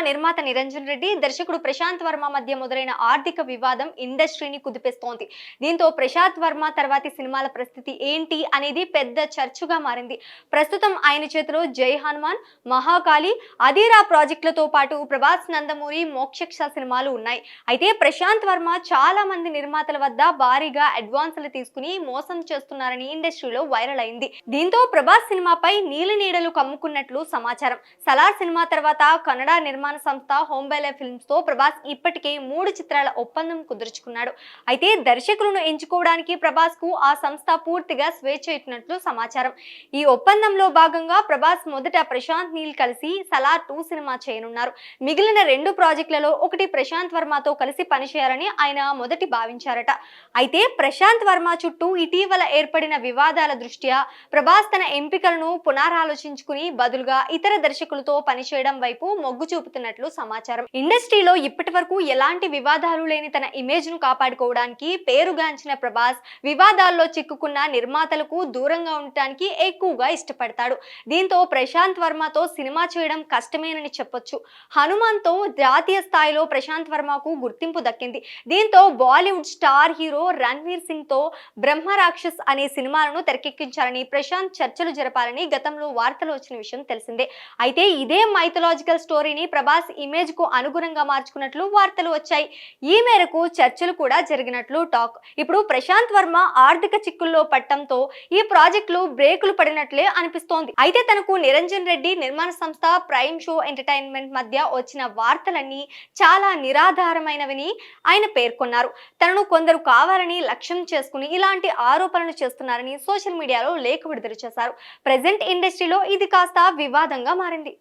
నిర్మాత నిరంజన్ రెడ్డి, దర్శకుడు ప్రశాంత్ వర్మ మధ్య మొదలైన ఆర్థిక వివాదం ఇండస్ట్రీని కుదిపేస్తోంది. దీంతో ప్రశాంత్ వర్మ తర్వాతి సినిమాల పరిస్థితి ఏంటి అనేది పెద్ద చర్చగా మారింది. ప్రస్తుతం ఆయన చేతిలో జై హనుమాన్, మహాకాళి, అధీరా ప్రాజెక్టులతో పాటు ప్రభాస్, నందమూరి, మోక్షక్ష సినిమాలు ఉన్నాయి. అయితే ప్రశాంత్ వర్మ చాలా మంది నిర్మాతల వద్ద భారీగా అడ్వాన్సులు తీసుకుని మోసం చేస్తున్నారని ఇండస్ట్రీలో వైరల్ అయింది. దీంతో ప్రభాస్ సినిమాపై నీలి నీడలు కమ్ముకున్నట్లు సమాచారం. సలార్ సినిమా తర్వాత కన్నడ నిర్మాణ సంస్థ హోంబైలే ఫిల్మ్స్ తో ప్రభాస్ ఇప్పటికే 3 చిత్రాల ఒప్పందం కుదుర్చుకున్నాడు. అయితే దర్శకులను ఎంచుకోవడానికి ప్రభాస్ కు ఆ సంస్థ పూర్తిగా స్వేచ్ఛ ఇచ్చినట్లు సమాచారం. ఈ ఒప్పందంలో భాగంగా ప్రభాస్ మొదట ప్రశాంత్ నీల్ కలిసి సలార్ 2 సినిమా చేయనున్నారు. మిగిలిన 2 ప్రాజెక్టులలో ఒకటి ప్రశాంత్ వర్మతో కలిసి పనిచేయాలని ఆయన మొదటి భావించారట. అయితే ప్రశాంత్ వర్మ చుట్టూ ఇటీవల ఏర్పడిన వివాదాల దృష్ట్యా ప్రభాస్ తన ఎంపికలను పునరాలోచించుకుని బదులుగా ఇతర దర్శకులతో పనిచేయడం వైపు మొగ్గు చూపుతున్నట్లు సమాచారం. ఇండస్ట్రీలో ఇప్పటి వరకు ఎలాంటి వివాదాలు లేని తన ఇమేజ్ ను కాపాడుకోవడానికి పేరుగాంచిన ప్రభాస్ వివాదాల్లో చిక్కుకున్న నిర్మాతలకు దూరంగా ఉండటానికి ఎక్కువగా ఇష్టపడతాడు. దీంతో ప్రశాంత్ వర్మతో సినిమా చేయడం కష్టమేనని చెప్పొచ్చు. హనుమాన్ తో జాతీయ స్థాయిలో ప్రశాంత్ వర్మకు గుర్తింపు దక్కింది. దీంతో బాలీవుడ్ స్టార్ హీరో రణ్వీర్ సింగ్ తో బ్రహ్మ రాక్షస్ అనే సినిమాలను తెరకెక్కించాలని ప్రశాంత్ చర్చలు జరపాలని గతంలో వార్తలు వచ్చిన విషయం తెలిసిందే. అయితే ఇదే మైథలాజికల్ స్టోరీని ప్రభాస్ ఇమేజ్ కు అనుగుణంగా మార్చుకున్నట్లు వార్తలు వచ్చాయి. ఈ మేరకు చర్చలు కూడా జరిగినట్లు టాక్. ఇప్పుడు ప్రశాంత్ వర్మ ఆర్థిక చిక్కుల్లో పట్టడంతో ఈ ప్రాజెక్టులు బ్రేకులు పడినట్లే అనిపిస్తోంది. అయితే తనకు నిరంజన్ రెడ్డి నిర్మాణ సంస్థ ప్రైమ్ షో ఎంటర్టైన్మెంట్ మధ్య వచ్చిన వార్తలన్నీ చాలా నిరాధారమైనవని ఆయన పేర్కొన్నారు. తనను కొందరు కావాలని లక్ష్యం చేసుకుని ఇలాంటి ఆరోపణలు చేస్తున్నారని సోషల్ మీడియాలో లేఖ విడుదల చేశారు. ప్రెజెంట్ ఇండస్ట్రీలో ఇది కాస్త వివాదంగా మారింది.